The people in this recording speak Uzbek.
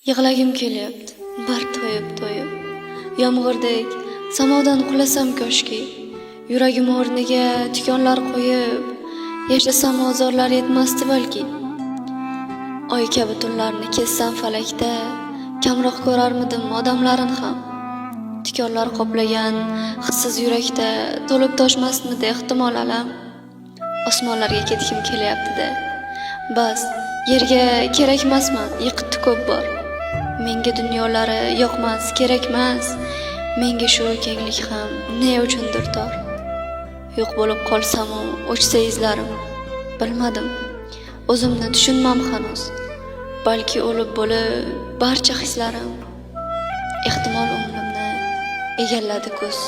Yig'lagim kelyapti, bir to'yib. Yomg'irdek samodan qulasam koshki, yuragim o'rniga tikonlar qo'yib, yashasam ozorlar yetmasdi balki. Oy kabi tunlarni kessam falakda, kamroq ko'rarmidim odamlarin ham. Tikonlar qoplagan hissiz yurakda to'lib toshmasmidi ehtimol alam. Osmonlarga ketgim kelyapti-da. Bas, yerga kerakmasman, yiqitdi ko'p bor. Menga dunyolari yoqmas, kerakmas. Menga shu kenglik ham ne uchundir tor. Yo'q bo'lib qolsam-u, o'chsa izlarim. Bilmadim, o'zimni tushunmam hanuz. Balki o'lib bo'lib barcha hislarim ehtimol umrimni egalladi kuz.